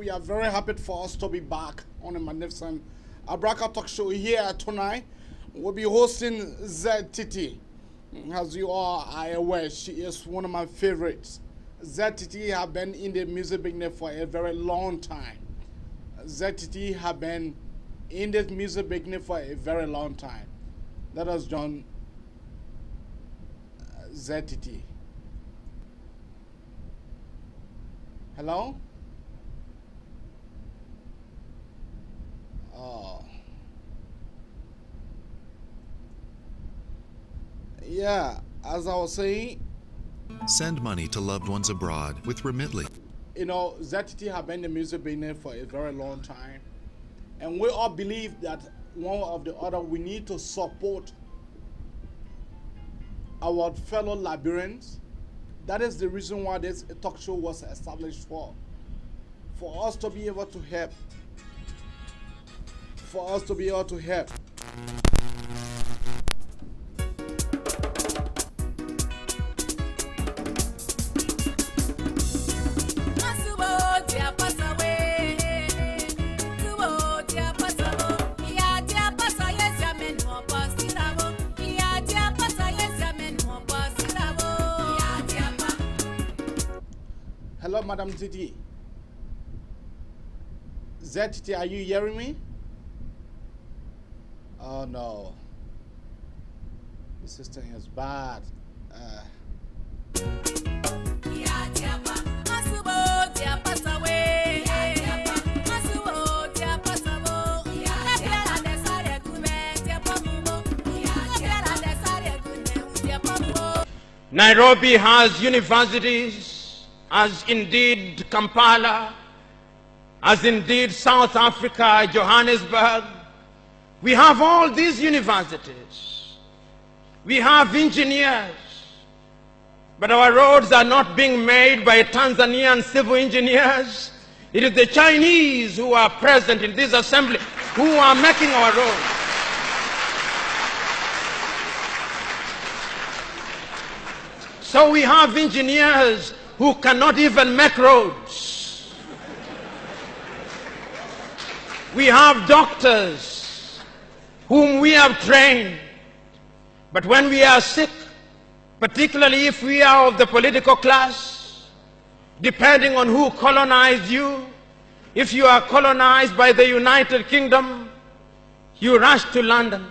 we are very happy for us to be back on a magnificent Abraka Talk Show here tonight. We'll be hosting Zaye Tete. As you all are aware, she is one of my favorites. Zaye Tete have been in the music business for a very long time. Zaye Tete have been in the music business for a very long time. Let us join Zaye Tete. Hello? Oh. Yeah, as I was saying, send money to loved ones abroad with Remitly. You know, Zaye Tete have been in the music business for a very long time. And we all believe that one of the other, we need to support our fellow Liberians. That is the reason why this talk show was established for us to be able to help. For us to be able to help. Hello, Madam Tete. Zaye Tete, are you hearing me? Oh no. The system is bad. Nairobi has universities, as indeed Kampala, as indeed South Africa, Johannesburg. We have all these universities. We have engineers. But our roads are not being made by Tanzanian civil engineers. It is the Chinese who are present in this assembly who are making our roads. So we have engineers who cannot even make roads. We have doctors whom we have trained, but when we are sick, particularly if we are of the political class, depending on who colonized you, if you are colonized by the United Kingdom, you rush to London.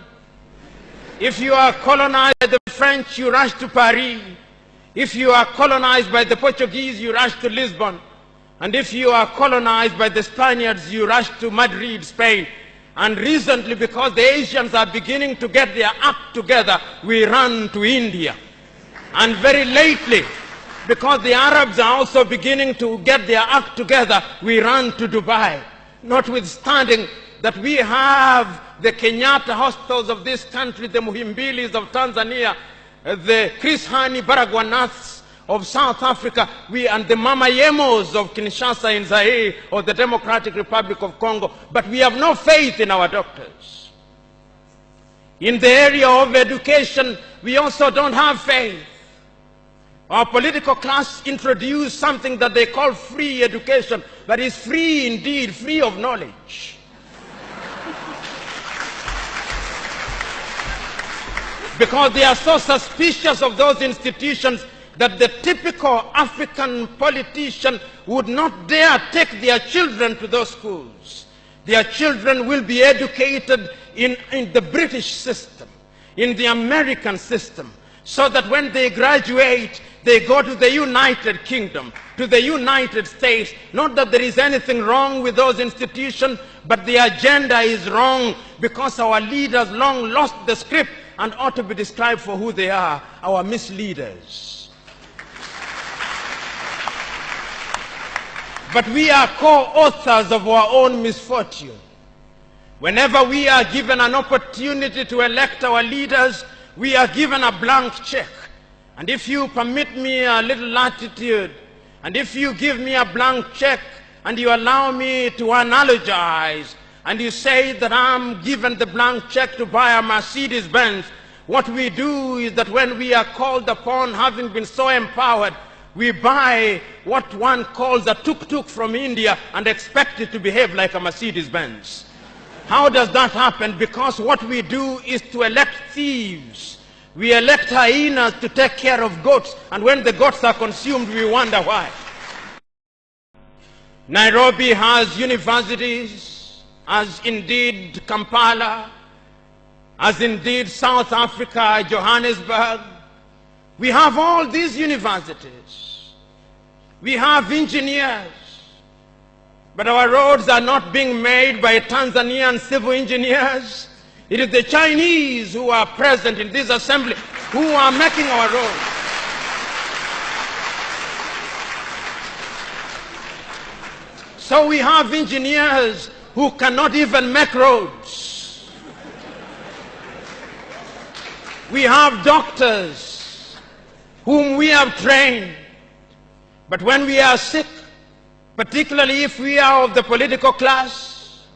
If you are colonized by the French, you rush to Paris. If you are colonized by the Portuguese, you rush to Lisbon. And if you are colonized by the Spaniards, you rush to Madrid, Spain. And recently, because the Asians are beginning to get their act together, we run to India. And very lately, because the Arabs are also beginning to get their act together, we run to Dubai. Notwithstanding that we have the Kenyatta hospitals of this country, the Muhimbilis of Tanzania, the Chris Hani Baragwanaths of South Africa, and the Mama Yemos of Kinshasa in Zaire or the Democratic Republic of Congo, but we have no faith in our doctors. In the area of education, we also don't have faith. Our political class introduced something that they call free education, but it's free indeed, free of knowledge. Because they are so suspicious of those institutions that the typical African politician would not dare take their children to those schools. Their children will be educated in the British system, in the American system, so that when they graduate, they go to the United Kingdom, to the United States. Not that there is anything wrong with those institutions, but the agenda is wrong because our leaders long lost the script and ought to be described for who they are, our misleaders. But we are co-authors of our own misfortune. Whenever we are given an opportunity to elect our leaders, we are given a blank check. And if you permit me a little latitude, and if you give me a blank check, and you allow me to analogize, and you say that I'm given the blank check to buy a Mercedes-Benz, what we do is that when we are called upon, having been so empowered, we buy what one calls a tuk-tuk from India and expect it to behave like a Mercedes-Benz. How does that happen? Because what we do is to elect thieves. We elect hyenas to take care of goats, and when the goats are consumed, we wonder why. Nairobi has universities, as indeed Kampala, as indeed South Africa, Johannesburg. We have all these universities. We have engineers. But our roads are not being made by Tanzanian civil engineers. It is the Chinese who are present in this assembly who are making our roads. So we have engineers who cannot even make roads. We have doctors whom we have trained. But when we are sick, particularly if we are of the political class,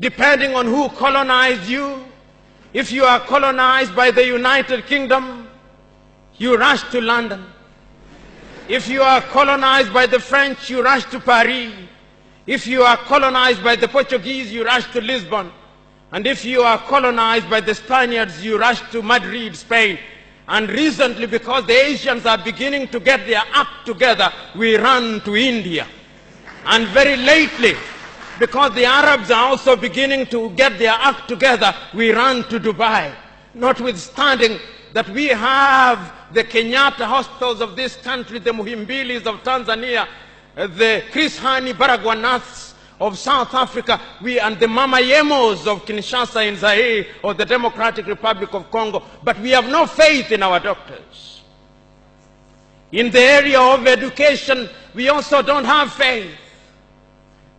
depending on who colonized you, if you are colonized by the United Kingdom, you rush to London. If you are colonized by the French, you rush to Paris. If you are colonized by the Portuguese, you rush to Lisbon. And if you are colonized by the Spaniards, you rush to Madrid, Spain. And recently, because the Asians are beginning to get their act together, we run to India. And very lately, because the Arabs are also beginning to get their act together, we run to Dubai. Notwithstanding that we have the Kenyatta hospitals of this country, the Muhimbilis of Tanzania, the Chris Hani Baragwanaths of South Africa, and the Mama Yemos of Kinshasa in Zaire or the Democratic Republic of Congo, but we have no faith in our doctors. In the area of education, we also don't have faith.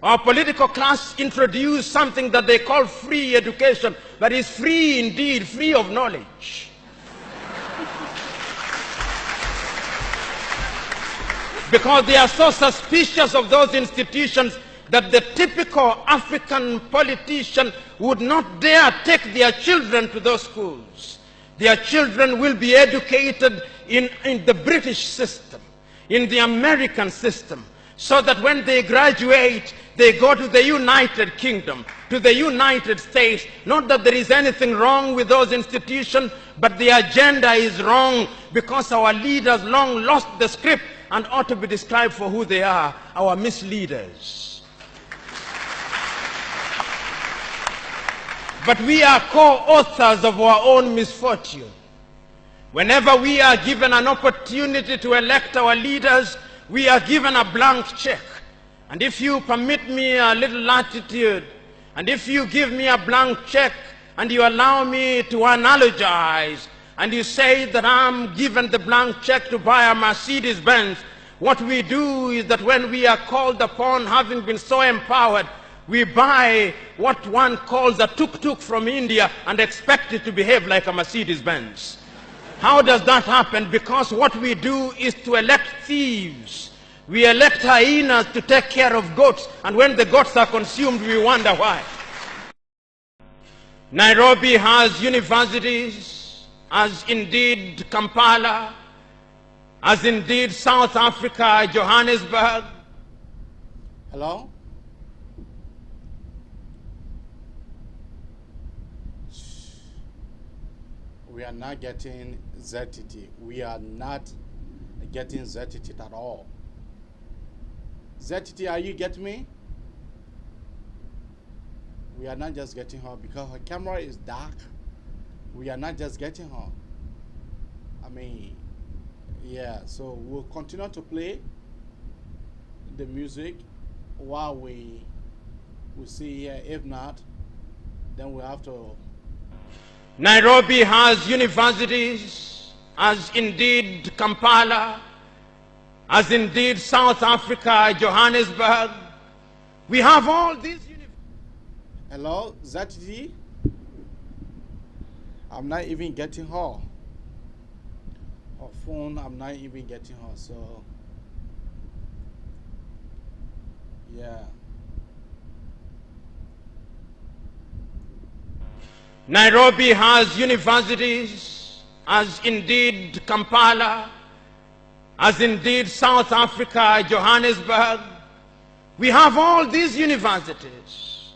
Our political class introduced something that they call free education, but is free indeed, free of knowledge. Because they are so suspicious of those institutions that the typical African politician would not dare take their children to those schools. Their children will be educated in the British system, in the American system, so that when they graduate, they go to the United Kingdom, to the United States. Not that there is anything wrong with those institutions, but the agenda is wrong because our leaders long lost the script and ought to be described for who they are, our misleaders. But we are co-authors of our own misfortune. Whenever we are given an opportunity to elect our leaders, we are given a blank check. And if you permit me a little latitude, and if you give me a blank check, and you allow me to analogize, and you say that I'm given the blank check to buy a Mercedes-Benz, what we do is that when we are called upon, having been so empowered, we buy what one calls a tuk-tuk from India and expect it to behave like a Mercedes-Benz. How does that happen? Because what we do is to elect thieves. We elect hyenas to take care of goats, and when the goats are consumed, we wonder why. Nairobi has universities, as indeed Kampala, as indeed South Africa, Johannesburg. Hello? We are not getting Zaye Tete. We are not getting Zaye Tete at all. Zaye Tete, are you getting me? We are not just getting her because her camera is dark. We are not just getting her. I mean, yeah, so we'll continue to play the music while we see here. If not, then we have to. Nairobi has universities, as indeed Kampala, as indeed South Africa, Johannesburg. We have all these universities. Hello, Zaye Tete? I'm not even getting her. Her phone, I'm not even getting her, so yeah. Nairobi has universities, as indeed Kampala, as indeed South Africa, Johannesburg. We have all these universities.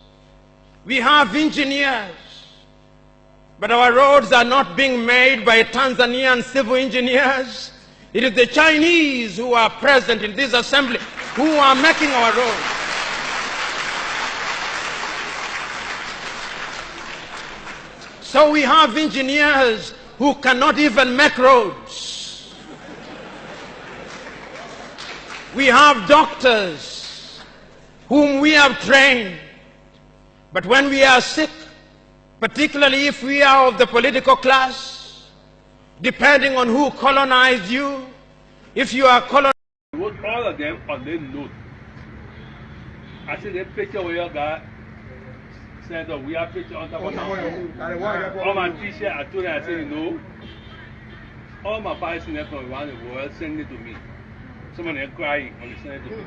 We have engineers. But our roads are not being made by Tanzanian civil engineers. It is the Chinese who are present in this assembly who are making our roads. So we have engineers who cannot even make roads. We have doctors whom we have trained. But when we are sick, particularly if we are of the political class, depending on who colonized you, if you are colonized. Wrote all of them on their note. I see the picture where you got said that we have picture on top of all my t-shirt. I told them, I said, no. All my bikes from around the world send it to me. Some of them crying when they send it to me.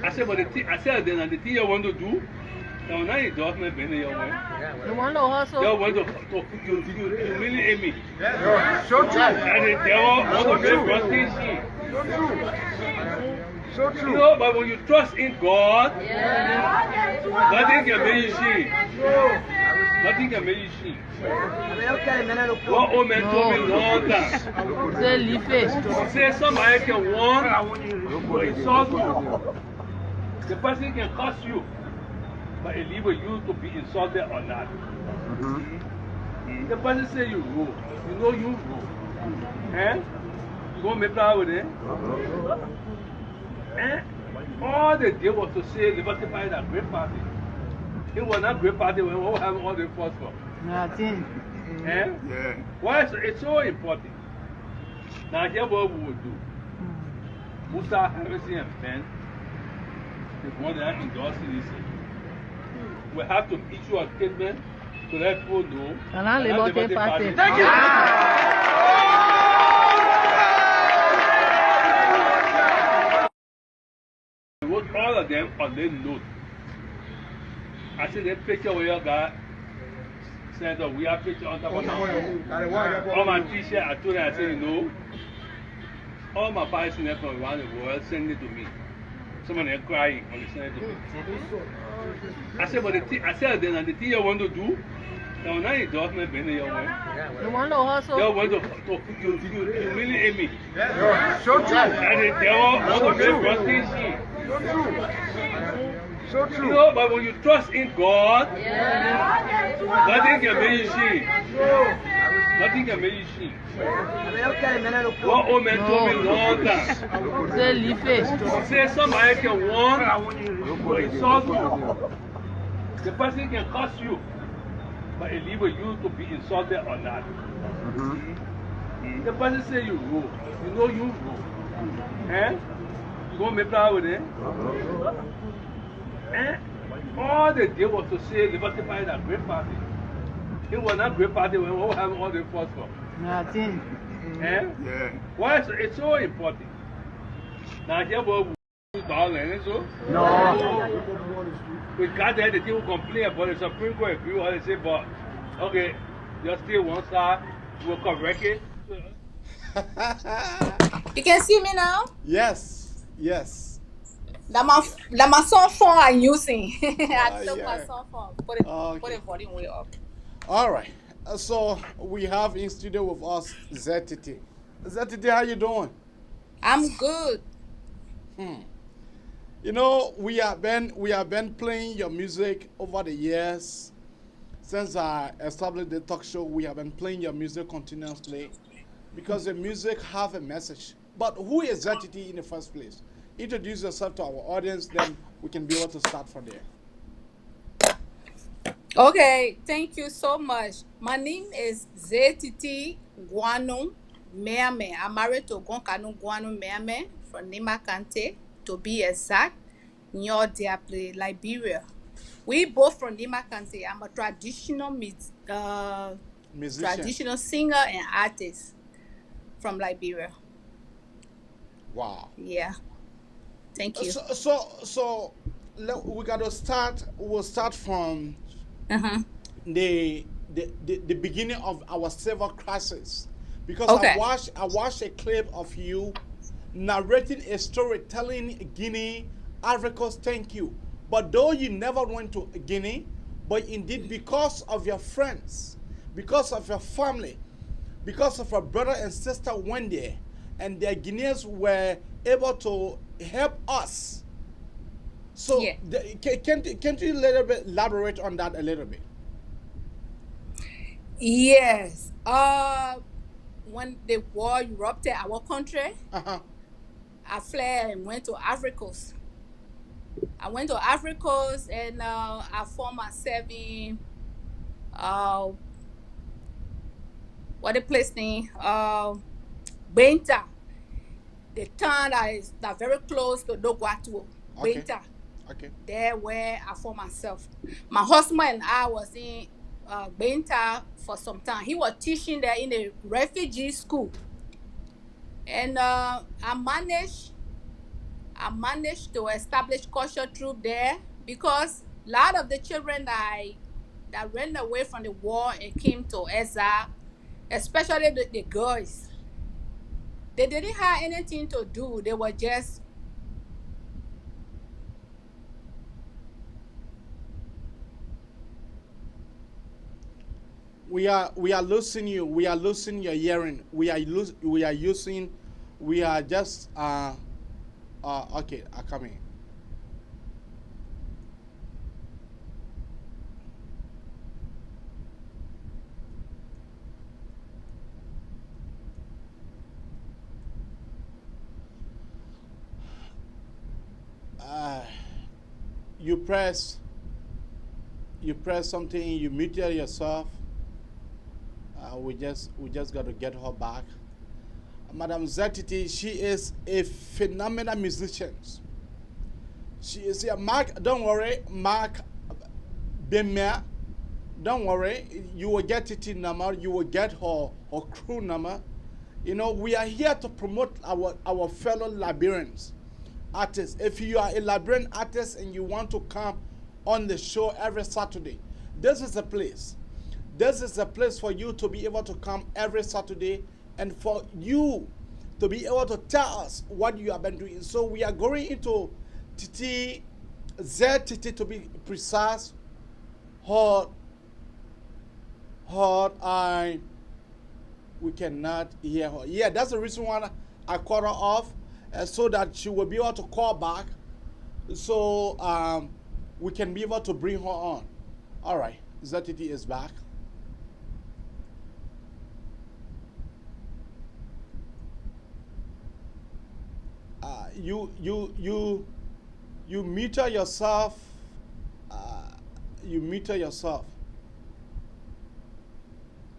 I said, but I said, then the thing you want to do, now you don't have any of them. You want to hustle? You want to humiliate me. So true. And the devil want to make us things. So true. So true. You know, but when you trust in God, nothing can make you see. Nothing can make you see. What old man told me long time. He said somebody can want to insult you. The person can curse you, but it leaves you to be insulted or not. The person say you rule. You know you rule. Eh? You going to make play with it? Eh? All they did was to say Liberty Party is a great party. It was not a great party when we all have all the force for. Nothing. Eh? Yeah. Why is it's so important? Now, here's what we will do. Musa, Harrison, and Ben, the one that endorsed this, we have to issue a statement to let people know. And I Liberty Party. Thank you. We wrote all of them on their note. I see the picture where you got said that we have picture on top of all my t-shirt. I told them, I said, no. All my bikes from around the world send it to me. Some of them crying when they send it to me. I said, but I said, then the thing you want to do, now you don't have any of them. You want to hustle? You want to humiliate me. So true. And the devil want to make us things. So true. So true. You know, but when you trust in God, nothing can make you see. Nothing can make you see. What old man told me long time. He said somebody can want to insult you. The person can curse you, but it leaves you to be insulted or not. The person say you rule. You know you rule. Eh? You going to make play with it? Eh? All they did was to say Liberty Party is a great party. It was not a great party when we all have all the force for. Nothing. Eh? Yeah. Why is it's so important? Now, here we do $2 so. No. We got there, the people complain about the Supreme Court agree what they say, but okay, just stay one side, we'll correct it. You can see me now? Yes, yes. My song phone I'm using. I took my yeah. song phone. Put Okay. it volume way up. All right. So we have in studio with us Zaye Tete. Zaye Tete, how you doing? I'm good. You know, we have been playing your music over the years. Since I established the talk show, we have been playing your music continuously because the music have a message. But who is Zaye Tete in the first place? Introduce yourself to our audience, then we can be able to start from there. Okay, thank you so much. My name is Zaye Tete Miamen. I'm married to Gonkanu Miamen from Nima Kante, to be exact, Nyo Diaple, Liberia. We both from Nima Kante. I'm a traditional Musician. traditional singer and artist from Liberia. Wow. Yeah. Thank you. So we got to start. We'll start from the beginning of our civil crisis because Okay. I watched a clip of you narrating a story telling Guinea, Ivory Coast, thank you. But though you never went to Guinea, but indeed because of your friends, because of your family, because of your brother and sister went there, and the Guineans were able to help us. So Yeah. can't you little bit elaborate on that a little bit? Yes. When the war erupted our country, Uh-huh. I fled and went to Ivory Coast. I went to Ivory Coast and I found myself in what the place name? Benta. The town that very close to Dogwatuo. Okay. Benta. Okay. There where I found myself. My husband and I was in Benta for some time. He was teaching there in a refugee school. And I managed to establish culture troop there because a lot of the children that ran away from the war and came to exile, especially the girls, they didn't have anything to do. They were just We are losing you. We are losing your hearing. We are just okay, I'm coming. You press something, you muted yourself. We just got to get her back. Madam Zaye Tete, she is a phenomenal musician. She is here. Mark, don't worry, Mark Bemia, don't worry. You will get Tete number. You will get her crew number. You know, we are here to promote our fellow Liberians artists. If you are a Liberian artist and you want to come on the show every Saturday, this is the place. This is a place for you to be able to come every Saturday and for you to be able to tell us what you have been doing. So we are going into Tete, Zaye Tete to be precise, we cannot hear her. Yeah, that's the reason why I called her off, so that she will be able to call back, so we can be able to bring her on. All right, Zaye Tete is back. You meter yourself. You meter yourself.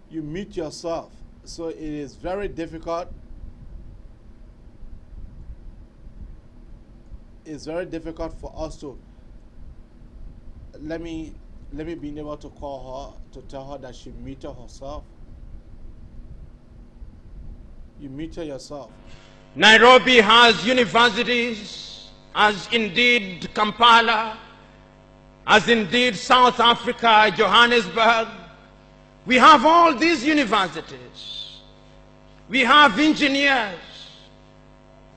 You mute yourself. So it is very difficult. It's very difficult for us to. Let me be able to call her to tell her that she muted herself. You muted yourself. Nairobi has universities, as indeed Kampala, as indeed South Africa, Johannesburg. We have all these universities. We have engineers.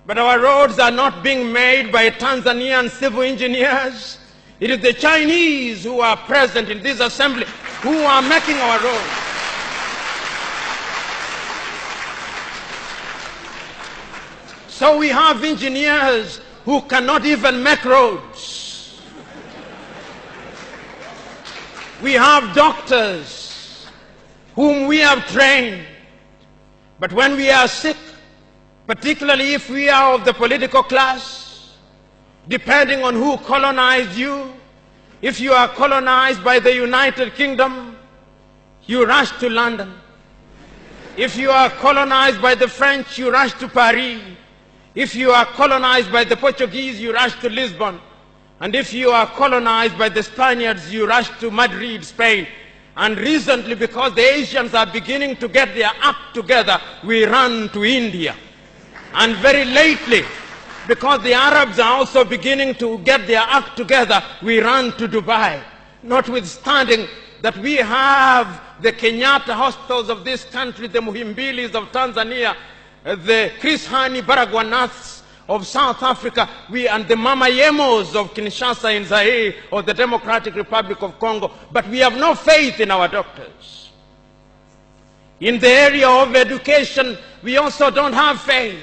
But our roads are not being made by Tanzanian civil engineers. It is the Chinese who are present in this assembly who are making our roads. So we have engineers who cannot even make roads. We have doctors whom we have trained, but when we are sick, particularly if we are of the political class, depending on who colonized you, if you are colonized by the United Kingdom, you rush to London. If you are colonized by the French, you rush to Paris. If you are colonized by the Portuguese, you rush to Lisbon. And if you are colonized by the Spaniards, you rush to Madrid, Spain. And recently, because the Asians are beginning to get their act together, we run to India. And very lately, because the Arabs are also beginning to get their act together, we run to Dubai. Notwithstanding that we have the Kenyatta hospitals of this country, the Muhimbilis of Tanzania, the Chris Hani Baragwanaths of South Africa, and the Mama Yemos of Kinshasa in Zaire or the Democratic Republic of Congo, but we have no faith in our doctors. In the area of education, we also don't have faith.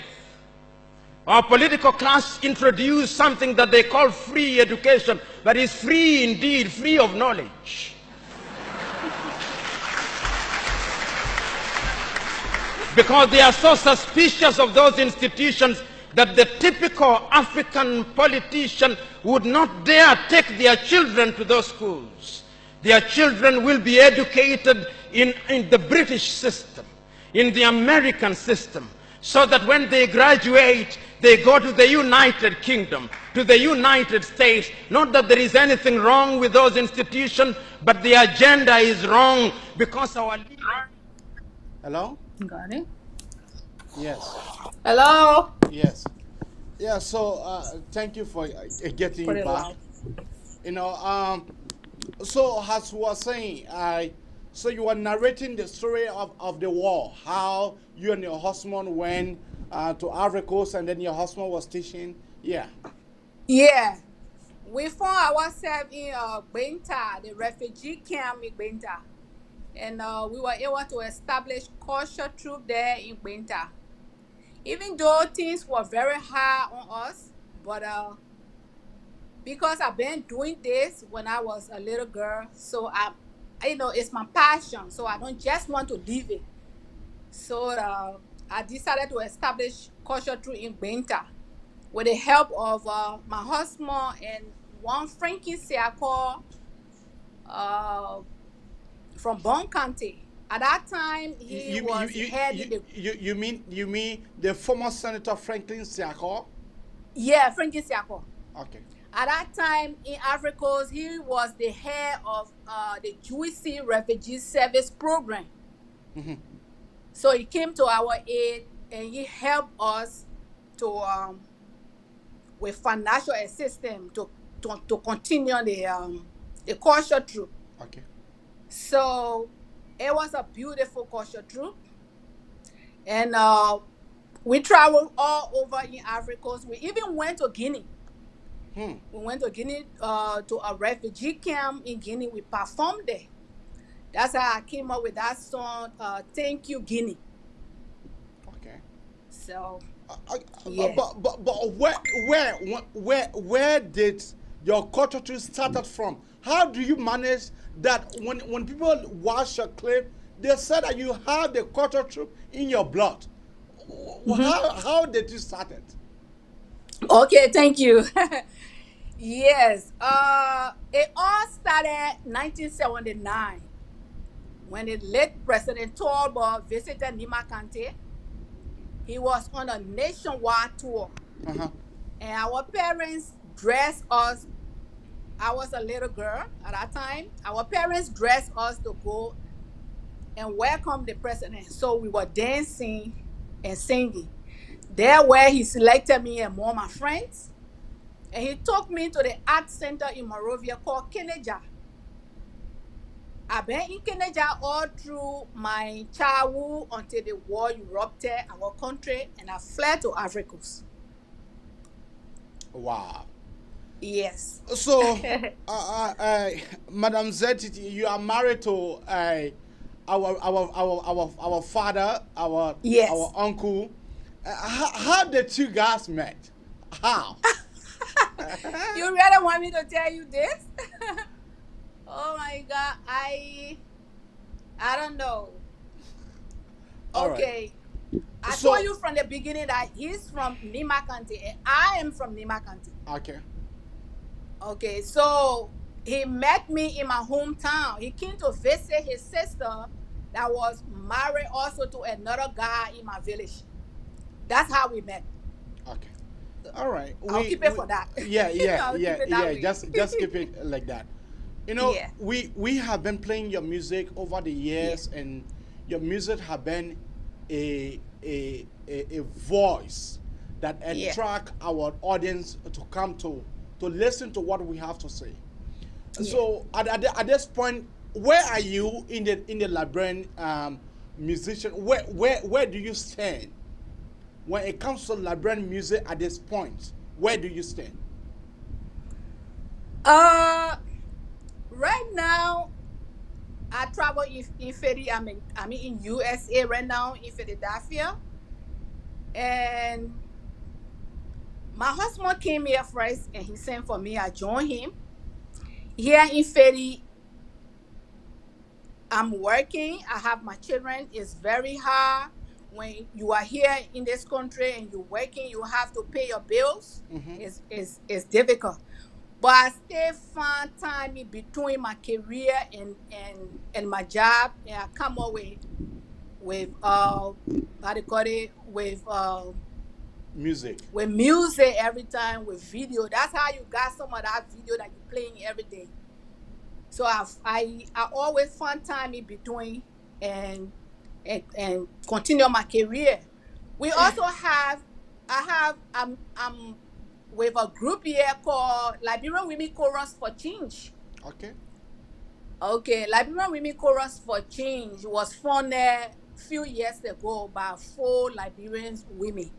Our political class introduced something that they call free education, but it's free indeed, free of knowledge. Because they are so suspicious of those institutions that the typical African politician would not dare take their children to those schools. Their children will be educated in the British system, in the American system, so that when they graduate, they go to the United Kingdom, to the United States. Not that there is anything wrong with those institutions, but the agenda is wrong because our leaders... Hello? Got it. Yes. Hello. Yes. Yeah, so thank you for getting Put it back. loud. You know, so as we were saying, so you were narrating the story of the war, how you and your husband went to Ivory Coast and then your husband was teaching. Yeah. Yeah. We found ourselves in Benta, the refugee camp in Benta. And we were able to establish culture troop there in Benta. Even though things were very hard on us, but because I've been doing this when I was a little girl, so it's my passion, so I don't just want to leave it. So I decided to establish culture troop in Benta with the help of my husband and one Frankie Siako from Bon County. At that time, he was heading the... You mean the former Senator Franklin Siako? Yeah, Franklin Siako. Okay. At that time in Ivory Coast, he was the head of the Jewish Refugee Service Program. Mm-hmm. So he came to our aid and he helped us to with financial assistance to continue the culture troop. Okay. So it was a beautiful culture troop, and we traveled all over in Ivory Coast. We even went to Guinea. We went to Guinea to a refugee camp in Guinea. We performed there. That's how I came up with that song, "Thank You, Guinea." Okay. So, yeah. But where did your culture troop started from? How do you manage that when people watch your clip, they said that you have the culture troop in your blood? How did you start it? Okay, thank you. Yes, it all started 1979 when the late President Tolbo visited Nima Kante. He was on a nationwide tour, and our parents dressed us. I was a little girl at that time. Our parents dressed us to go and welcome the president. So we were dancing and singing. There where he selected me and more of my friends. And he took me to the art center in Monrovia called Keneja. I've been in Keneja all through my childhood until the war erupted our country and I fled to Ivory Coast. Wow. Yes. So, Madam Zaye Tete, you are married to our father, our uncle. How did you guys met? How? You really want me to tell you this? Oh my God, I don't know. Okay. Right. I told you from the beginning that he's from Nima County and I am from Nima County. Okay. Okay, so he met me in my hometown. He came to visit his sister that was married also to another guy in my village. That's how we met. Okay. All right. I'll keep it for that. Yeah. Just keep it like that. You know, we have been playing your music over the years, and your music have been a voice that attract our audience to come to listen to what we have to say. So at this point, where are you in the Liberian musician? Where do you stand when it comes to Liberian music at this point? Where do you stand? Right now, I travel in Philly. I'm in USA right now in Philadelphia, and my husband came here first, and he sent for me. I joined him here in Philly. I'm working. I have my children. It's very hard when you are here in this country and you're working. You have to pay your bills. It's difficult. But I still find time in between my career and my job, and I come up with how do you call it, Music. with music every time, with video. That's how you got some of that video that you're playing every day. So I always find time in between and continue my career. We also have I'm with a group here called Liberian Women Chorus for Change. Okay, Liberian Women Chorus for Change was formed a few years ago by 4 Liberian women.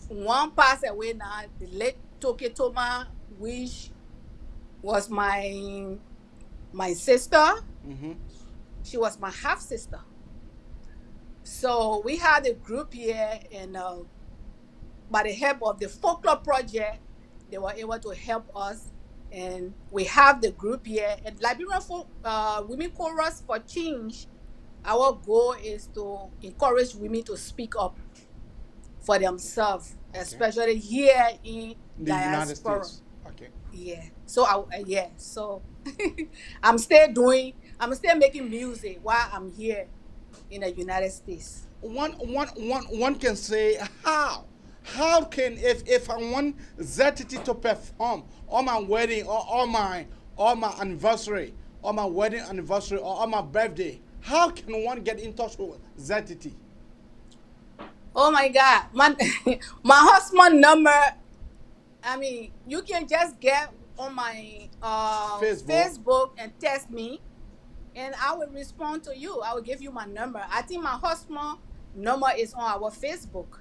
One passed away now, the late Toke Toma, which was my sister. She was my half sister. So we had a group here, and by the help of the folklore project, they were able to help us, and we have the group here. And Liberian Women Chorus for Change, our goal is to encourage women to speak up for themselves, especially here in the United diaspora. States. Yeah. So So I'm still making music while I'm here in the United States. One can say how can if I want Zaye Tete to perform on my wedding or on my anniversary, or my wedding anniversary or on my birthday, how can one get in touch with Zaye Tete? Oh my God, my husband number. I mean, you can just get on my Facebook and text me, and I will respond to you. I will give you my number. I think my husband number is on our Facebook.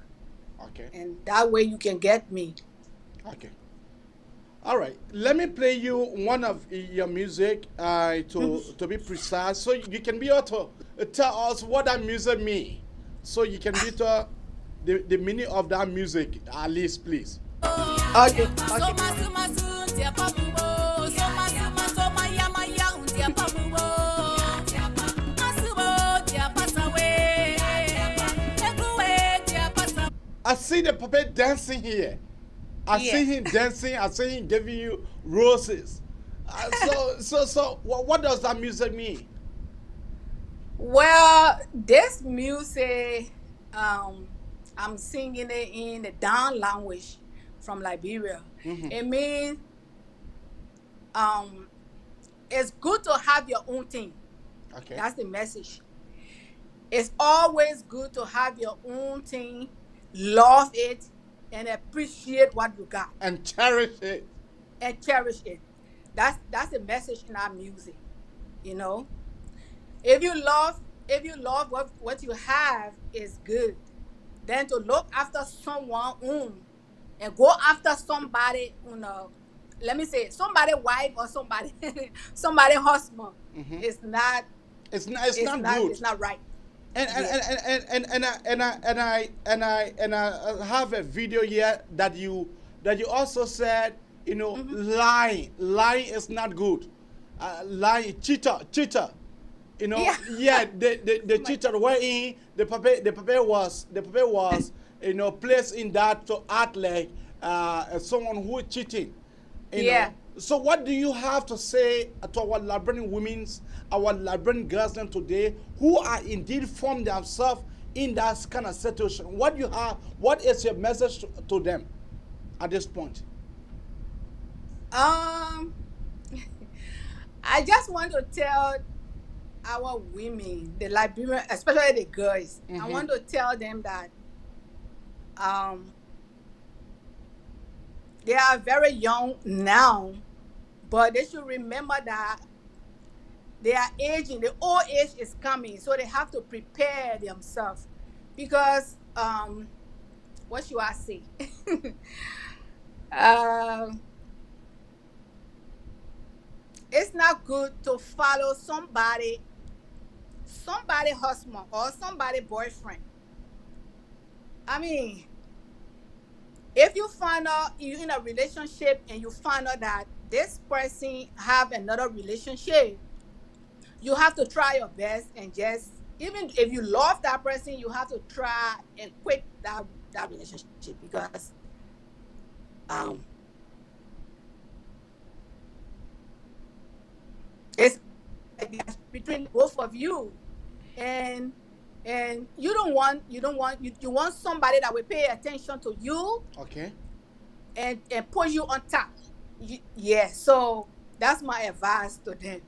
And that way you can get me. All right. Let me play you one of your music to be precise, so you can be able to tell us what that music means. So you can be to the meaning of that music at least, please. Okay. I see the puppet dancing here. I see him dancing. I see him giving you roses. So what does that music mean? Well, this music, I'm singing it in the Dan language from Liberia. It means it's good to have your own thing. That's the message. It's always good to have your own thing, love it, and appreciate what you got. And cherish it. That's the message in our music. You know? If you love what you have is good. Then to look after someone and go after somebody, let me say somebody wife or somebody husband, it's not good. It's not right. And I have a video here that you also said, lying is not good. Lying, cheater. The cheater wherein the paper was placed in that to act like someone who is cheating. You know? So what do you have to say to our Liberian our Liberian girls today who are indeed formed themselves in that kind of situation? What is your message to them at this point? I just want to tell our women, the Liberian, especially the girls, I want to tell them that they are very young now, but they should remember that they are aging. The old age is coming, so they have to prepare themselves. Because what should I say? um, it's not good to follow somebody husband or somebody boyfriend. I mean, if you find out you're in a relationship and you find out that this person have another relationship, you have to try your best and just, even if you love that person, you have to try and quit that relationship, because it's between both of you, and you want somebody that will pay attention to you, Okay. and put you on top. Yeah, so that's my advice to them.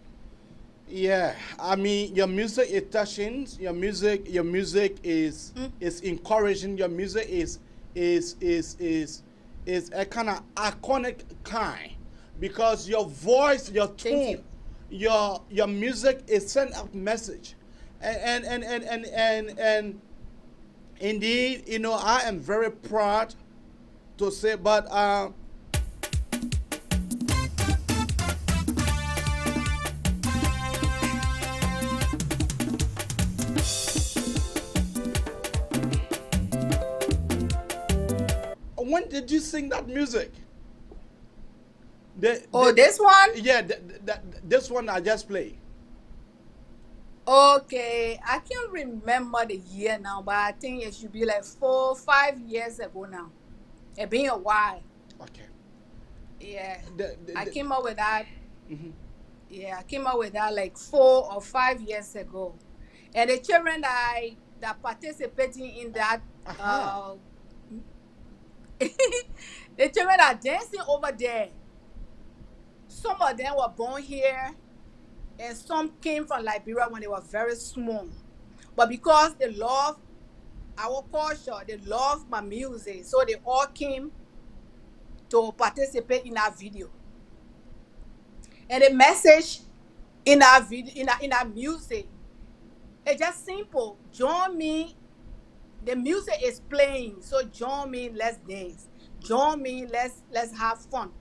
Yeah, I mean, your music is touching. Your music is encouraging. Your music is a kind of iconic kind, because your voice, your tone, your music is send a message, and indeed, you know, I am very proud to say, but when did you sing that music? This one? Yeah, this one I just played. Okay, I can't remember the year now, but I think it should be like 4-5 years ago now. It's been a while. Okay. Yeah, I came up with that. Mhm. Yeah, I came up with that like 4 or 5 years ago, and the children that participating in that, the children are dancing over there. Some of them were born here, and some came from Liberia when they were very small. But because they love our culture, they love my music, so they all came to participate in our video. And the message in our video, in our music, it's just simple. Join me. The music is playing, so join me. Let's dance. Join me. Let's have fun.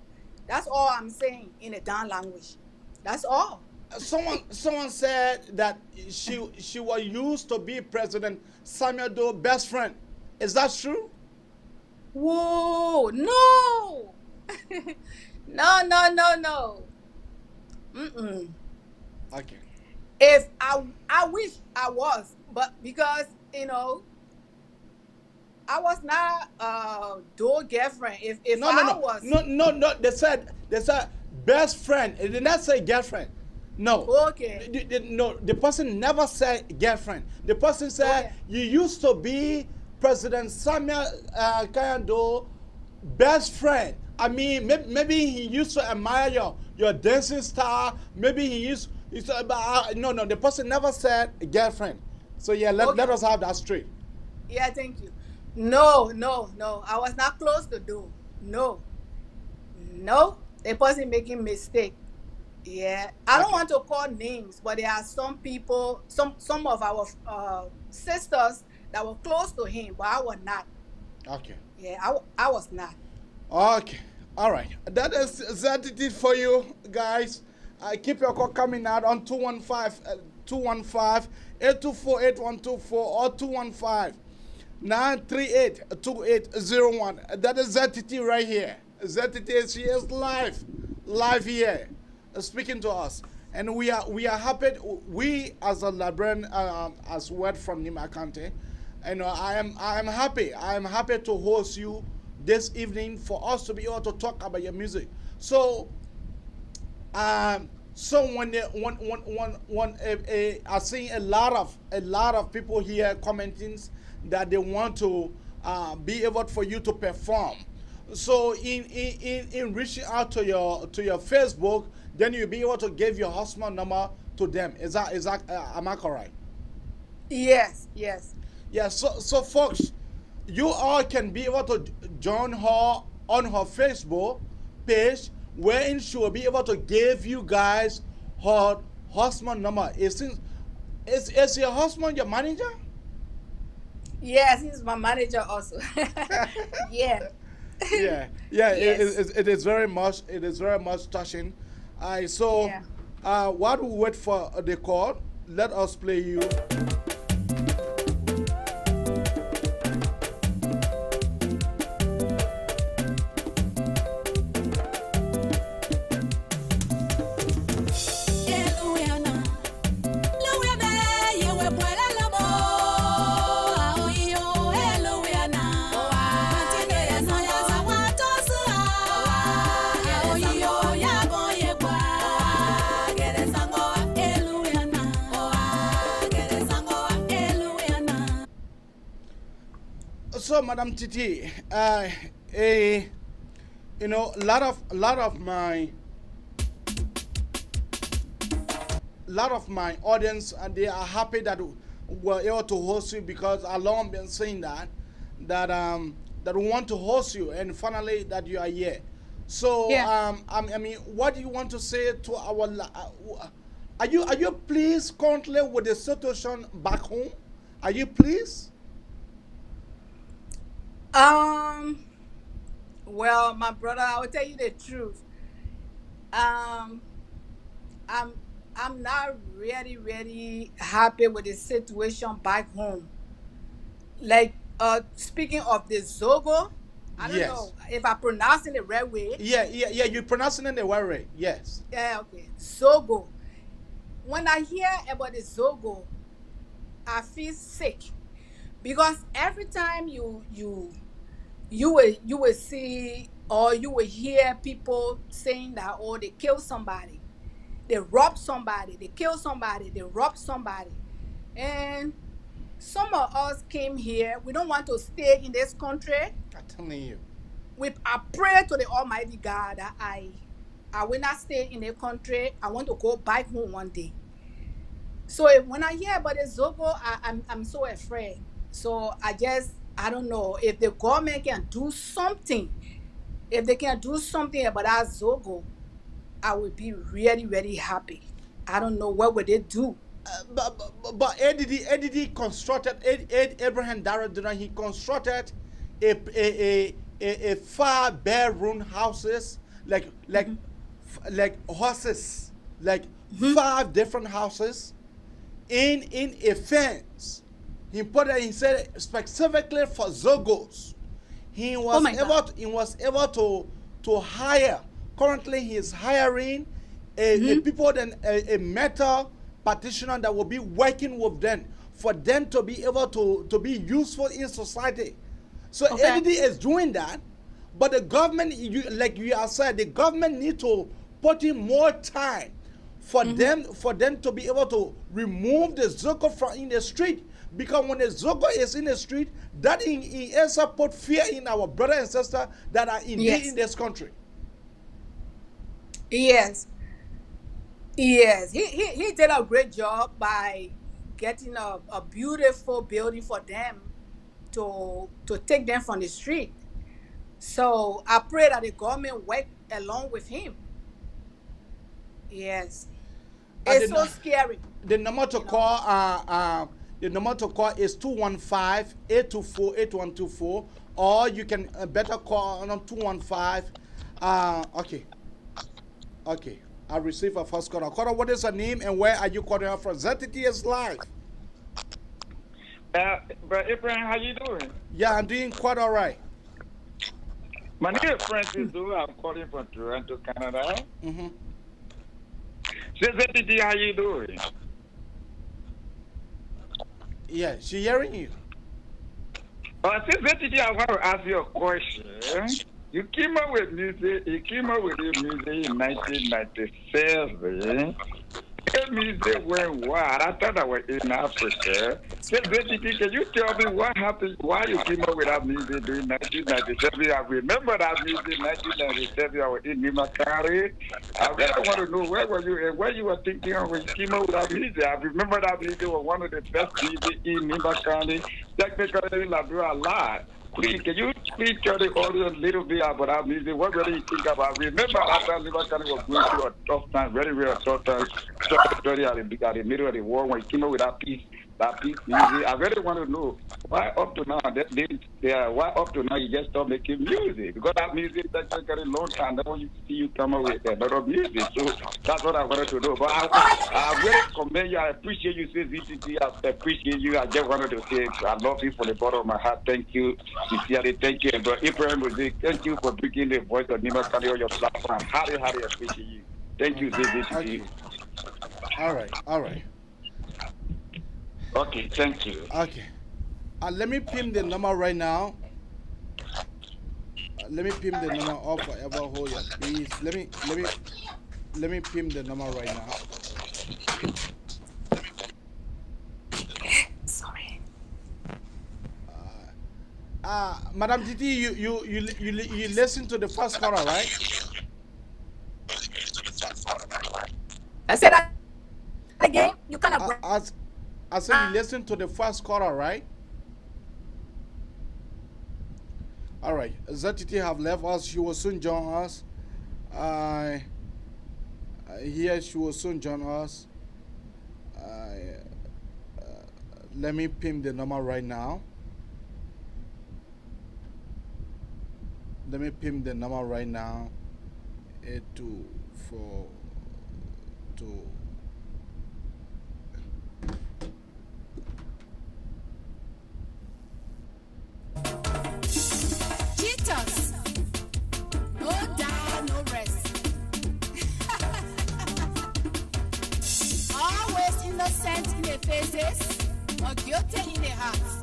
That's all I'm saying in a Dan language. That's all. Someone said that she was used to be President Samuel Doe's best friend. Is that true? Whoa, no. No. Okay. If I wish I was, but because I was not Doe girlfriend. If I was no. They said best friend. It did not say girlfriend. No. Okay. No, the person never said girlfriend. The person said you used to be President Samuel Kayando best friend. I mean, maybe he used to admire your dancing style. Maybe he used. No. The person never said girlfriend. So yeah, let us have that straight. Yeah, thank you. No. I was not close to do. No. The person making mistake. Yeah, I don't want to call names, but there are some people, some of our sisters that were close to him, but I was not. Okay. Yeah, I was not. Okay. All right. That is it for you guys. Keep your call coming out on 215-824-8124 or 215-938-2801. That is Zaye Tete right here. Zaye Tete is live here, speaking to us, and we are happy. We as a Liberian, as word from Nima County, I am happy. I am happy to host you this evening for us to be able to talk about your music. So, when I see a lot of people here commenting that they want to be able for you to perform. So in reaching out to your Facebook, then you'll be able to give your husband number to them. Is that am I correct? Yes. Yeah. So folks, you all can be able to join her on her Facebook page wherein she will be able to give you guys her husband number. Is your husband your manager? Yes, he's my manager also. Yeah. Yeah, Yes. it is very much, touching. So Yeah. while we wait for the call, let us play you. So, Madam Titi, a a lot of my audience, and they are happy that we're able to host you, because I've long been saying that we want to host you, and finally that you are here. So, Yeah. I mean, what do you want to say to our? Are you pleased currently with the situation back home? Are you pleased? Well, my brother, I will tell you the truth. Um, I'm I'm not really happy with the situation back home. Like speaking of the Zogo, I don't Yes. know if I pronounce it the right way. Yeah. You're pronouncing it the right way. Yes. Yeah, okay. Zogo. When I hear about the Zogo, I feel sick because every time you will see or you will hear people saying that, oh, they kill somebody, they rob somebody, they kill somebody, they rob somebody. And some of us came here, we don't want to stay in this country. I'm telling you. I pray to the Almighty God that I will not stay in the country. I want to go back home one day. So when I hear about the Zogo, I'm so afraid. So I don't know if the government can do something. If they can do something about that Zogo, I would be really happy. I don't know what would they do. But ADD constructed, Abraham Darrell, he constructed a 5-bedroom houses, like horses, like 5 different houses in a fence. He put it, he said specifically for Zogos. He Oh was my able God. he was able to hire. Currently he is hiring a people, then a metal practitioner that will be working with them for them to be able to be useful in society. So Okay. ADD is doing that, but the government, like you have said, the government need to put in more time for them to be able to remove the Zogo from in the street. Because when the Zogo is in the street, that in also put fear in our brothers and sisters that are indeed Yes. in this country. Yes. Yes. He did a great job by getting a beautiful building for them to take them from the street. So I pray that the government work along with him. Yes. And It's so the, scary. the number to You know. call is 215-824-8124, or you can better call on 215. Okay. I received a first call. Caller, what is her name and where are you calling her from? Zaye Tete is live. But Abraham, how you doing? Yeah, I'm doing quite all right. My name is Francis Dula. I'm calling from Toronto, Canada. Mm-hmm. Zaye Tete, how you doing? Yeah, she hearing you. Zaye Tete, I want to ask you a question. You came up with music. You came up with your music in 1997. That music went wild. I thought I was in Africa. Zaye Tete, can you tell me what happened? Why you came up with that music in 1997? I remember that music in 1997. I was in Miamen. I really want to know where were you and what you were thinking of when you came up with that music. I remember that music was one of the best music in Miamen. Technically, I do a lot. Please, can you please tell the audience a little bit about our music? What really you think about? Remember that time Liverpool was going through a tough time, very, very tough time, story at the middle of the war when he came up with that piece music. I really want to know why up to now, why up to now you just stop making music? Because that music takes a very long time. Then when you see you come up with a lot of music, so that's what I wanted to know. But I really commend you. I appreciate you, say ZTT. I appreciate you. I just wanted to say I love you from the bottom of my heart. Thank you, sincerely. Thank you, and but Ibrahim Music. Thank you for bringing the voice of Nima Kali on your platform. Highly, highly appreciate you. Thank you, ZTT. Okay. All right. Okay, thank you. Okay. Let me pin the number right now. Let me pin the number off forever hold your peace. Let me pin the number right now. Sorry. Madam Titi, you listen to the first caller, right? I said that again. You kind of. I said you listen to the first caller, right? All right. Zaye Tete have left us. She will soon join us. Here she will soon join us. Let me pin the number right now. Let me pin the number right now. 8242. Cheaters. No down, no rest. Always innocent in their faces, or guilty in their hearts.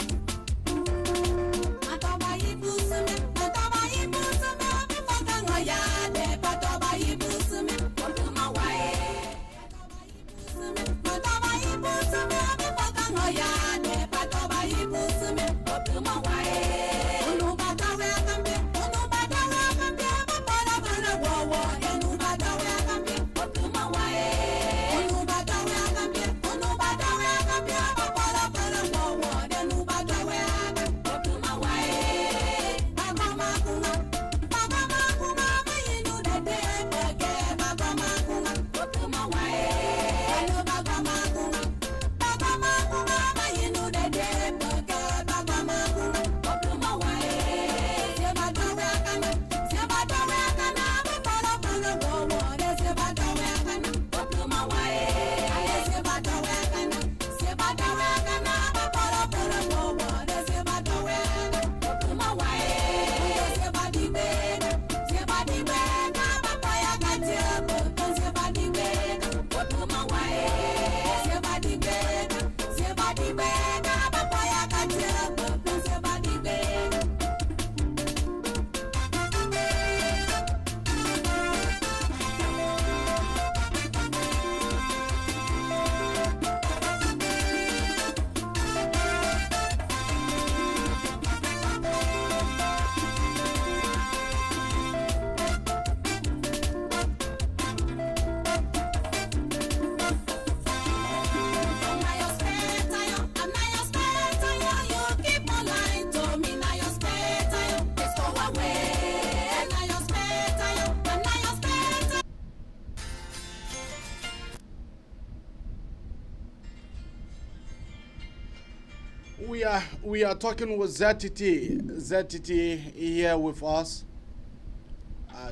We are talking with Zaye Tete. Zaye Tete here with us.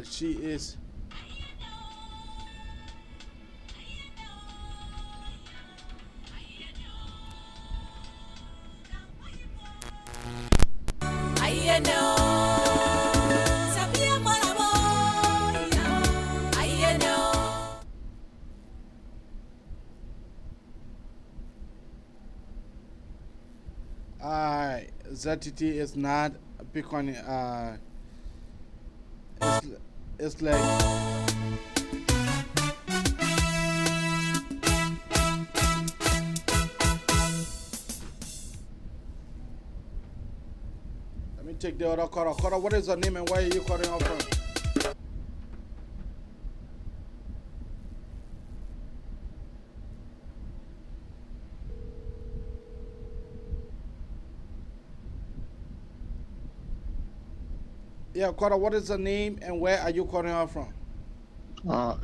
She is. Zaye Tete is not becoming. It's like. Let me take the other caller. Caller, what is her name and where are you calling her from? Yeah, Cora, what is the name and where are you calling her from?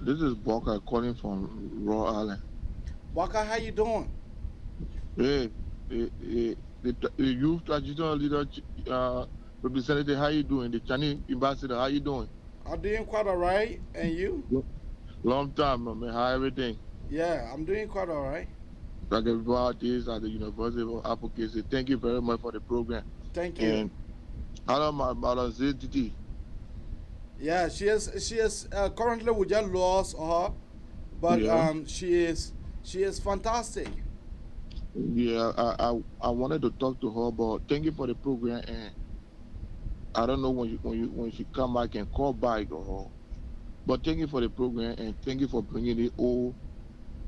This is Walker calling from Raw Island. Waka, how you doing? Hey, the youth traditional leader representative, how you doing? The Chinese ambassador, how you doing? I'm doing quite all right. And you? Long time, man. How everything? Yeah, I'm doing quite all right. Like everybody is at the University of Advocacy. Thank you very much for the program. Thank you. And hello, my brother Zaye Tete. Yeah, she is currently we just lost her, but Yeah. she is fantastic. Yeah, I wanted to talk to her, but thank you for the program. And I don't know when she come back and call back or. But thank you for the program and thank you for bringing the old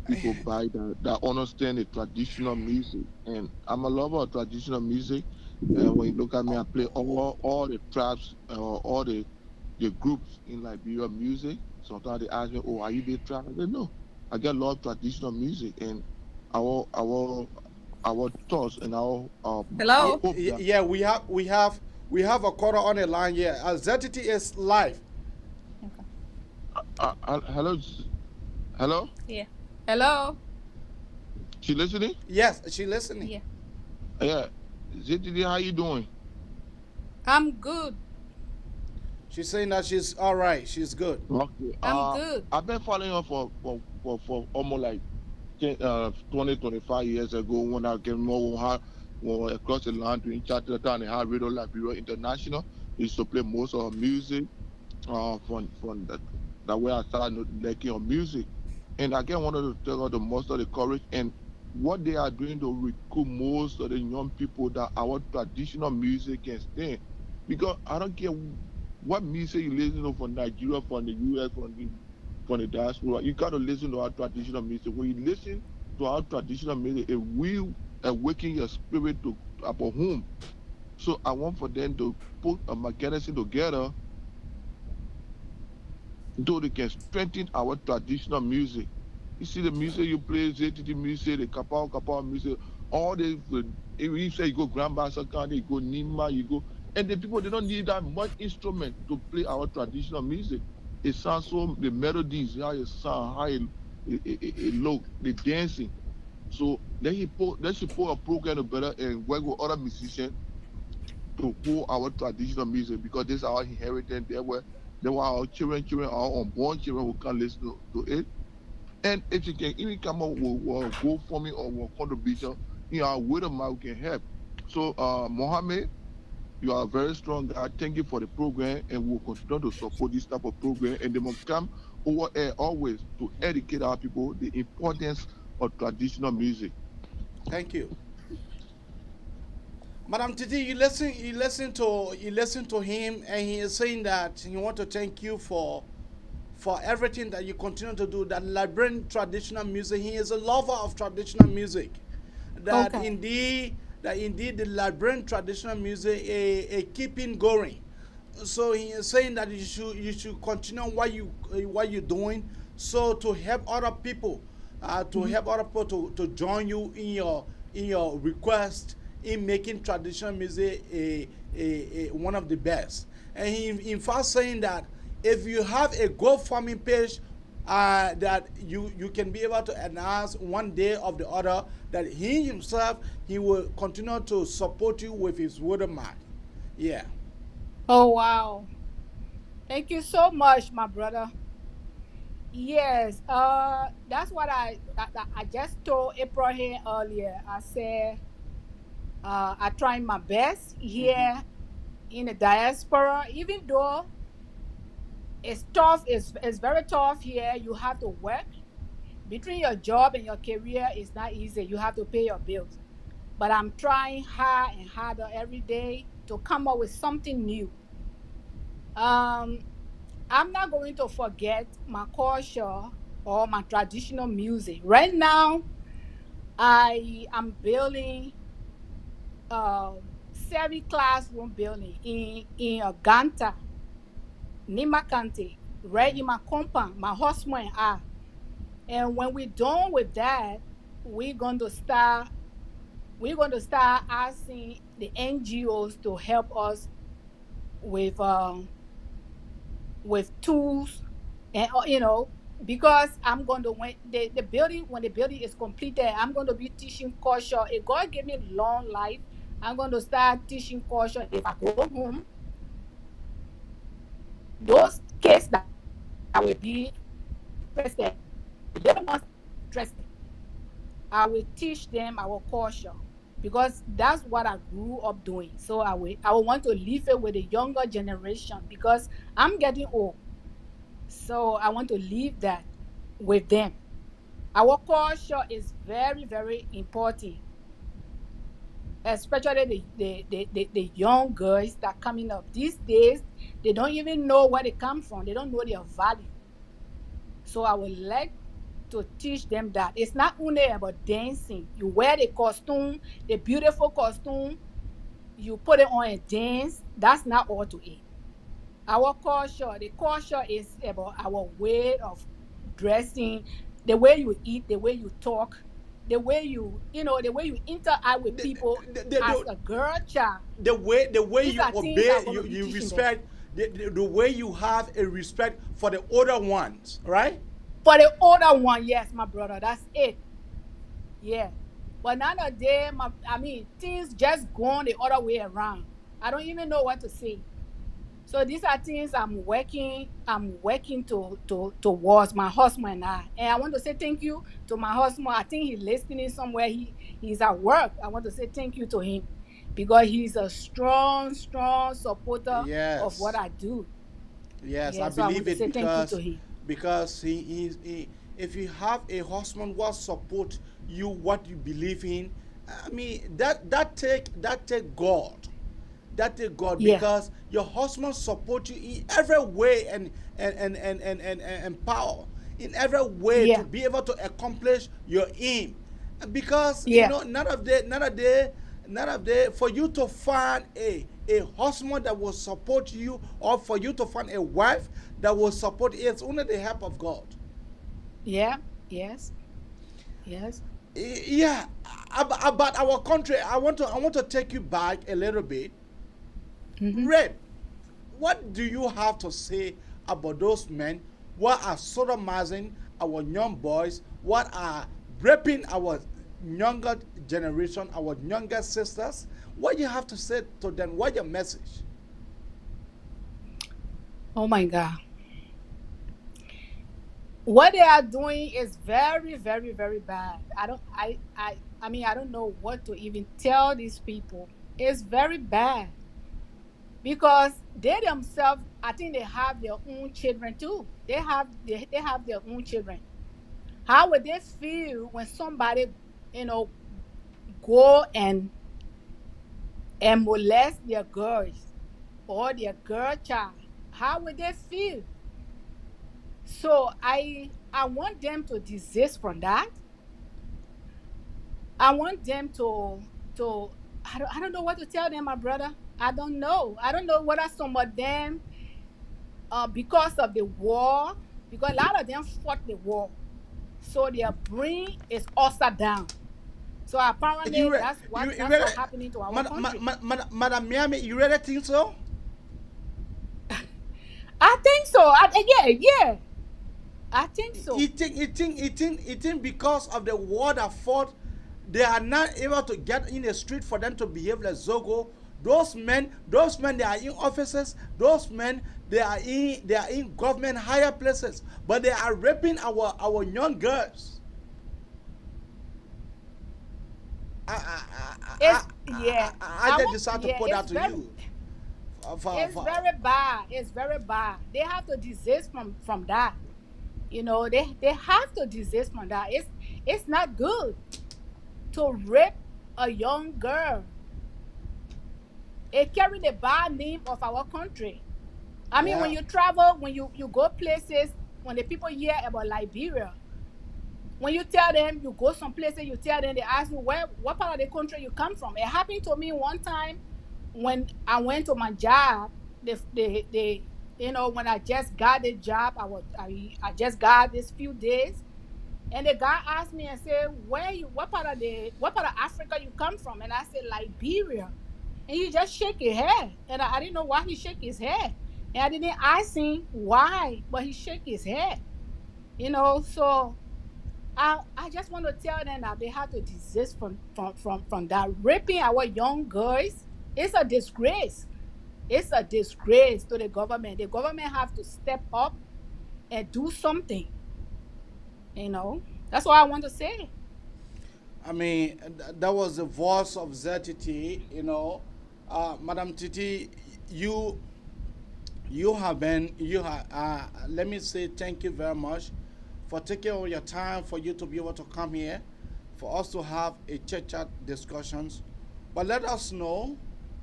people back that understand the traditional music. And I'm a lover of traditional music. And when you look at me, I play all the tracks, all the groups in Liberia music. Sometimes they ask me, "Oh, are you the trap?" I say, "No, I get a lot of traditional music and our thoughts and our Hello. hope that Yeah, we have a caller on the line here. ZTT is live. hello, hello, Yeah. Hello. she listening? Yes, she listening. Yeah. Yeah, ZTD, how you doing? I'm good. She's saying that she's all right. She's good. Okay. I'm good. I've been following her for almost like 20, 25 years ago when I came over when across the land to Chattertown and had Radio Liberia International. Used to play most of her music from that way I started liking her music. And again, wanted to tell her the most of the courage and what they are doing to recruit most of the young people that our traditional music can stand. Because I don't care what music you listen to from Nigeria, from the US, from the diaspora, you got to listen to our traditional music. When you listen to our traditional music, it will awaken your spirit to about home. So I want for them to put a mechanism together so they can strengthen our traditional music. You see the music you play, ZTT music, the Kapao music, all the, if you say you go Grand Bassa County, you go Nima, you go, and the people, they don't need that much instrument to play our traditional music. It sounds so, the melodies, how it sound, how it look, the dancing. So they should put a program together and work with other musicians to hold our traditional music because this is our inheritance. There were our children, our unborn children who can listen to it. And if you can even come up with a GoFundMe or a contribution, our word of mouth can help. So, Mohammed, you are a very strong guy. Thank you for the program, and we'll continue to support this type of program. And they will come over here always to educate our people the importance of traditional music. Thank you. Madam Titi, you listen to him, and he is saying that he want to thank you for everything that you continue to do. That Liberian traditional music, he is a lover of traditional music. That Okay. indeed the Liberian traditional music a keeping going. So he is saying that you should continue what you're doing, so to help other people, to join you in your request in making traditional music one of the best. And he in fact saying that if you have a GoFundMe page, that you can be able to announce one day of the other that he himself he will continue to support you with his word of mouth. Yeah. Oh wow. Thank you so much, my brother. Yes. That's what I just told Abraham earlier. I said I try my best here in the diaspora, even though it's tough. It's very tough here. You have to work between your job and your career. It's not easy. You have to pay your bills. But I'm trying hard and harder every day to come up with something new. Um, I'm not going to forget my culture or my traditional music. Right now, I am building a 7 classroom building in Ganta, Nimakante, right in my compound, my husband and I. And when we're done with that, we're going to start we're going to start asking the NGOs to help us with with tools, and because I'm going to when the building is completed, I'm going to be teaching culture. If God give me long life, I'm going to start teaching culture. If I go home, those kids that will be interested, they don't want interested. I will teach them our culture because that's what I grew up doing. So I will want to leave it with the younger generation because I'm getting old. So I want to leave that with them. Our culture is very, very important, especially the young girls that coming up these days. They don't even know where they come from. They don't know their value. So I would like to teach them that it's not only about dancing. You wear the costume, the beautiful costume, you put it on and dance. That's not all to it. Our culture, the culture is about our way of dressing, the way you eat, the way you talk, the way the way you interact with people as a girl child. The way These you are things obey, I'm going to be you teaching them. respect, the way you have a respect for the older ones, right? For the older one, yes, my brother, that's it. Yeah. But nowadays, things just going the other way around. I don't even know what to say. So these are things I'm working towards my husband and I. And I want to say thank you to my husband. I think he's listening somewhere. He's at work. I want to say thank you to him because he's a strong, strong supporter of what Yes. I do. Yes, I Yeah, so I want believe to it say thank you to him. because he if you have a husband who support you what you believe in, I mean that take God. That take God Yeah, because your husband support you in every way and power in every way to yeah, be able to accomplish your aim. Because yeah, none of the for you to find a husband that will support you or for you to find a wife that will support you, it's only the help of God. yeah, yes, yes. Yeah, about our country, I want to take you back a little bit. Mm-hmm. Red, what do you have to say about those men what are sodomizing our young boys, what are raping our younger generation, our younger sisters? What you have to say to them? What your message? Oh my God. What they are doing is very, very, very bad. I don't know what to even tell these people. It's very bad because they themselves, I think they have their own children too. They have their own children. How would they feel when somebody, you know, go and molest their girls or their girl child? How would they feel? So I want them to desist from that. I want them to I don't know what to tell them, my brother. I don't know. I don't know whether some of them because of the war, because a lot of them fought the war. So their brain is also down. So You apparently re- that's what you that's really, what's happening to our country. Madam Miami, you really think so? I think so. Yeah, yeah. I think so. Eating because of the war that fought, they are not able to get in the street for them to behave like Zogo. Those men, they are in offices. Those men, they are in government higher places, but they are raping our young girls. It's yeah. I just decided to Yeah, put that to you. it's very bad. It's very bad. They have to desist from that. They have to desist from that. It's not good to rape a young girl. It carry the bad name of our country. I mean, when Yeah. you travel, when you go places, when the people hear about Liberia, when you tell them you go some places, you tell them, they ask you what part of the country you come from. It happened to me one time when I went to my job. When I just got the job, I just got this few days, and the guy asked me and said, what part of Africa you come from? And I said, Liberia. And he just shake his head. And I didn't know why he shake his head. And I didn't ask him why, but he shook his head. So I just want to tell them that they have to desist from that. Raping our young girls, it's a disgrace. It's a disgrace to the government. The government have to step up and do something. That's what I want to say. I mean, that was the voice of ZTT, Madam Titi, let me say thank you very much for taking all your time for you to be able to come here, for us to have a chit-chat discussions. But let us know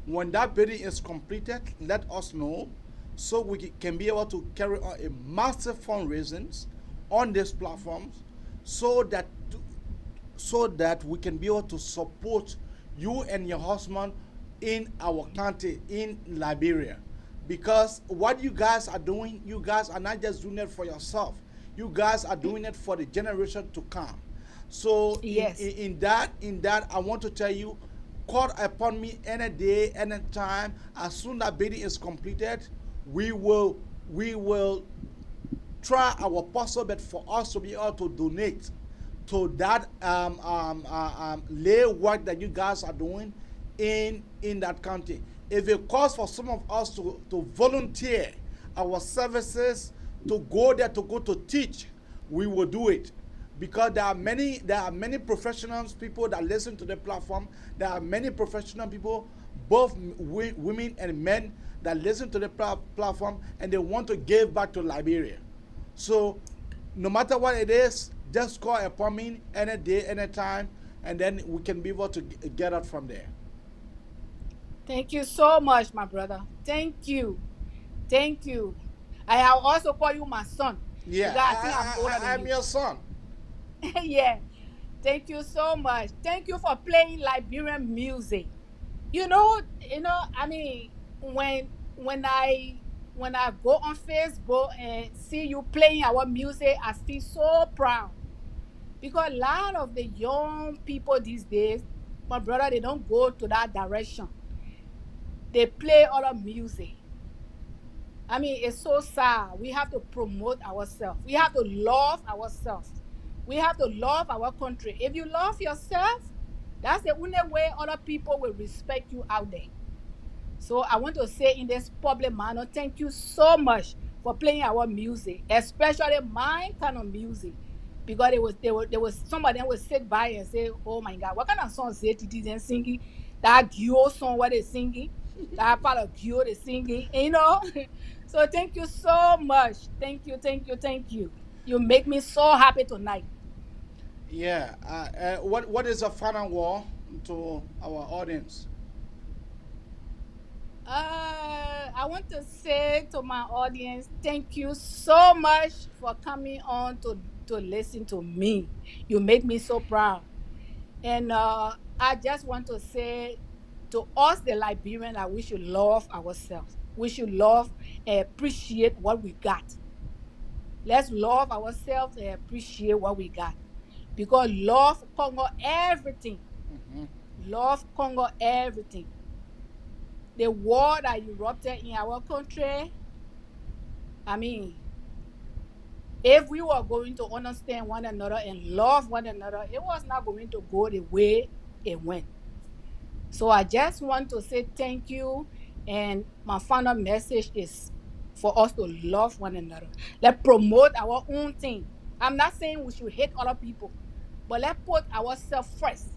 when that building is completed, let us know so we can be able to carry on a massive fundraising on these platforms so that we can be able to support you and your husband in our country, in Liberia. Because what you guys are doing, you guys are not just doing it for yourself. You guys are doing it for the generation to come. So Yes. in that, I want to tell you, call upon me any day, any time. As soon as bidding is completed, we will try our possible best for us to be able to donate to that lay work that you guys are doing in that country. If it costs for some of us to volunteer our services to go there to teach, we will do it. Because there are many professionals, people that listen to the platform. There are many professional people, both women and men, that listen to the platform and they want to give back to Liberia. So no matter what it is, just call upon me any day, any time, and then we can be able to get out from there. Thank you so much, my brother. Thank you. Thank you. I have also call you my son. Yeah, Because I think I'm older than I'm you. your son. Yeah. Thank you so much. Thank you for playing Liberian music. I mean, when I go on Facebook and see you playing our music, I feel so proud. Because a lot of the young people these days, my brother, they don't go to that direction. They play other music. I mean, it's so sad. We have to promote ourselves. We have to love ourselves. We have to love our country. If you love yourself, that's the only way other people will respect you out there. So I want to say in this public manner, thank you so much for playing our music, especially my kind of music. Because there was some of them would sit by and say, "Oh my God, what kind of song Zaye Tete G singing? That Gio song, what they singing? That part of Gio they singing, So thank you so much. Thank you, thank you, thank you. You make me so happy tonight. Yeah. What is a final word to our audience? I want to say to my audience, thank you so much for coming on to listen to me. You made me so proud. And I just want to say to us, the Liberians, that we should love ourselves. We should love and appreciate what we got. Let's love ourselves and appreciate what we got. Because love conquer everything. Mhm. Love conquer everything. The war that erupted in our country, I mean, if we were going to understand one another and love one another, it was not going to go the way it went. So I just want to say thank you. And my final message is for us to love one another. Let's promote our own thing. I'm not saying we should hate other people, but let's put ourselves first.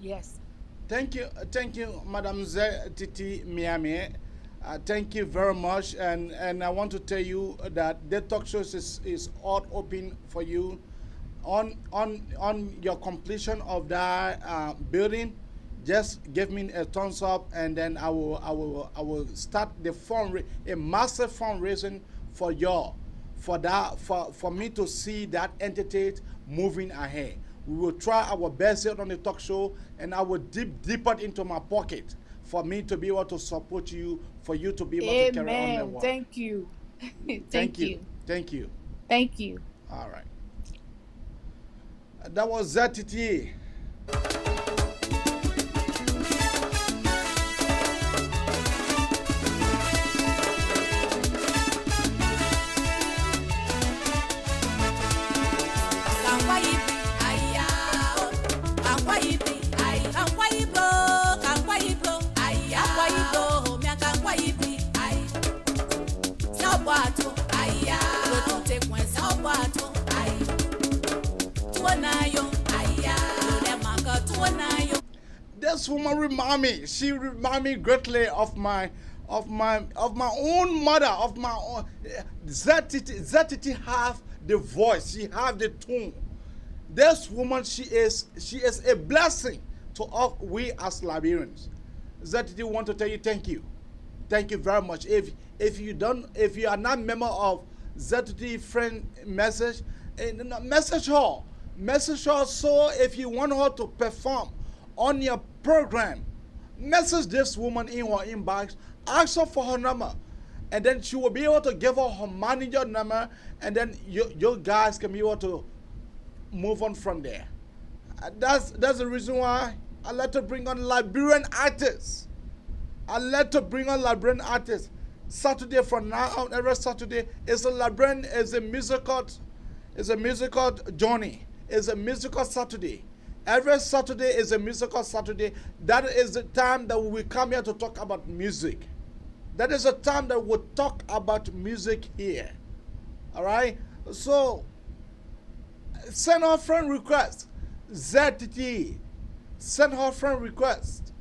Yes. Thank you, Madam Zaye Tete Miamen. Thank you very much, and I want to tell you that the talk show is all open for you. On your completion of that building, just give me a thumbs up, and then I will start a massive fundraising for y'all, for me to see that entity moving ahead. We will try our best here on the talk show, and I will deeper into my pocket for me to be able to support you, for you to be able to carry on the Amen. work. Thank you. Thank you. Thank you. Thank you. All right. That was ZTT. This woman remind me. She remind me greatly of my own mother, of my own. Zaye Tete have the voice. She have the tone. This woman, she is a blessing to all we as Liberians. Zaye Tete want to tell you thank you. Thank you very much. If you are not member of Zaye Tete friend message, message her. Message her, so if you want her to perform on your program, message this woman in her inbox, ask her for her number, and then she will be able to give her manager number, and then you guys can be able to move on from there. That's the reason why I like to bring on Liberian artists. Saturday from now on, every Saturday is a musical journey. It's a musical Saturday. Every Saturday is a musical Saturday. That is the time that we come here to talk about music. That is the time that we talk about music here. All right? So, send her friend request. Zaye Tete. Send her friend request.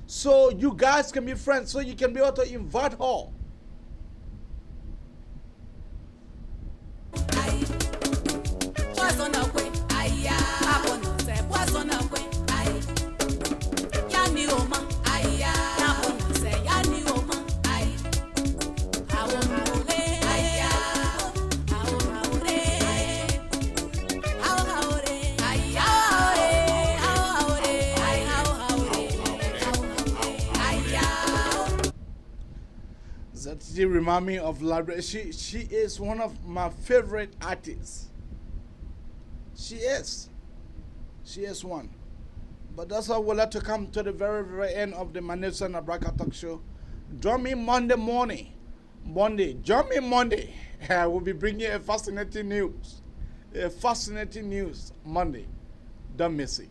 So you guys can be friends. So you can be able to invite her. Zaye Tete remind me of Liberian. She is one of my favorite artists. She is one. But that's how we'll have to come to the very, very end of the Magnificent Abraka Talk Show. Join me Monday morning. Join me Monday. I will be bringing a fascinating news. Monday. Don't miss it.